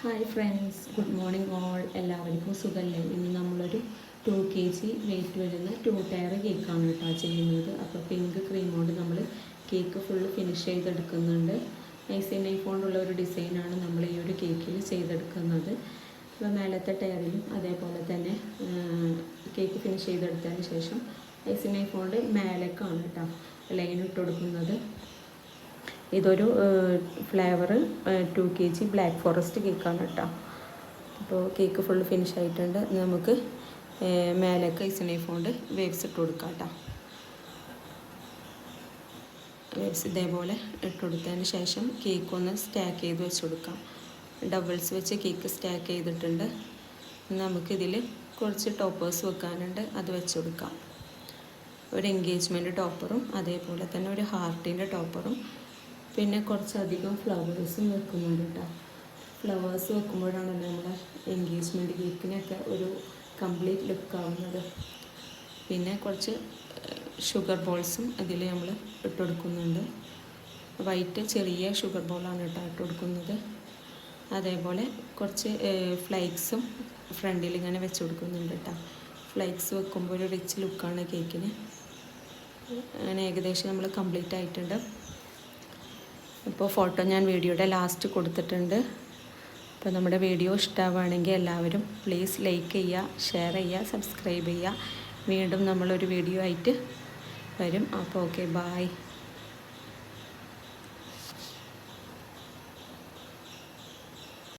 Hi friends, good morning all. എല്ലാവർക്കും സുഖമല്ലേ? ഇന്ന് നമ്മളൊരു 2 kg വെയിറ്റ് വരുന്ന 2 ടയർ കേക്കാണ് കേട്ടോ ചെയ്യുന്നത്. അപ്പോൾ പിങ്ക് ക്രീമോട് നമ്മൾ കേക്ക് ഫുള്ള് ഫിനിഷ് ചെയ്തെടുക്കുന്നുണ്ട്. നൈഫ് കൊണ്ടുള്ള ഒരു ഡിസൈനാണ് നമ്മൾ ഈ ഒരു കേക്കിൽ ചെയ്തെടുക്കുന്നത്. അപ്പോൾ മേലത്തെ ടയറിലും അതേപോലെ തന്നെ കേക്ക് ഫിനിഷ് ചെയ്തെടുത്തതിന് ശേഷം നൈഫ് കൊണ്ട് മേലേക്കാണ് കേട്ടോ ലൈൻ ഇട്ട് കൊടുക്കുന്നത്. ഇതൊരു ഫ്ലേവർ 2 kg ബ്ലാക്ക് ഫോറസ്റ്റ് കേക്കാണ് കേട്ടോ. അപ്പോൾ കേക്ക് ഫുള്ള് ഫിനിഷ് ആയിട്ടുണ്ട്. നമുക്ക് മേലേക്ക് നൈഫ് കൊണ്ട് വേവ്സ് ഇട്ട് കൊടുക്കാം കേട്ടോ. വേവ്സ് ഇതേപോലെ ഇട്ട് കൊടുത്തതിന് ശേഷം കേക്ക് ഒന്ന് സ്റ്റാക്ക് ചെയ്ത് വെച്ച് കൊടുക്കാം. ഡബിൾസ് വെച്ച് കേക്ക് സ്റ്റാക്ക് ചെയ്തിട്ടുണ്ട്. നമുക്കിതിൽ കുറച്ച് ടോപ്പേഴ്സ് വെക്കാനുണ്ട്, അത് വെച്ച് കൊടുക്കാം. ഒരു എൻഗേജ്മെൻറ്റ് ടോപ്പറും അതേപോലെ തന്നെ ഒരു ഹാർട്ടിൻ്റെ ടോപ്പറും പിന്നെ കുറച്ചധികം ഫ്ലവേഴ്സും വെക്കുന്നുണ്ട് കേട്ടോ. ഫ്ലവേഴ്സ് വെക്കുമ്പോഴാണല്ലോ നമ്മുടെ എൻഗേജ്മെൻറ്റ് കേക്കിനൊക്കെ ഒരു കംപ്ലീറ്റ് ലുക്ക് ആവുന്നത്. പിന്നെ കുറച്ച് ഷുഗർ ബോൾസും ഇതിൽ നമ്മൾ ഇട്ട് കൊടുക്കുന്നുണ്ട്. വൈറ്റ് ചെറിയ ഷുഗർ ബോളാണ് കേട്ടോ ഇട്ട് കൊടുക്കുന്നത്. അതേപോലെ കുറച്ച് ഫ്ലൈക്സും ഫ്രണ്ടിൽ ഇങ്ങനെ വെച്ച് കൊടുക്കുന്നുണ്ട് കേട്ടോ. ഫ്ലൈക്സ് വെക്കുമ്പോൾ ഒരു റിച്ച് ലുക്കാണ് കേക്കിന്. അങ്ങനെ ഏകദേശം നമ്മൾ കംപ്ലീറ്റ് ആയിട്ടുണ്ട്. ഇപ്പോൾ ഫോട്ടോ ഞാൻ വീഡിയോയുടെ ലാസ്റ്റ് കൊടുത്തിട്ടുണ്ട്. അപ്പോൾ നമ്മുടെ വീഡിയോ ഇഷ്ടമാവുകയാണെങ്കിൽ എല്ലാവരും പ്ലീസ് ലൈക്ക് ചെയ്യുക, ഷെയർ ചെയ്യുക, സബ്സ്ക്രൈബ് ചെയ്യുക. വീണ്ടും നമ്മളൊരു വീഡിയോ ആയിട്ട് വരും. അപ്പോൾ ഓക്കെ, ബായ്.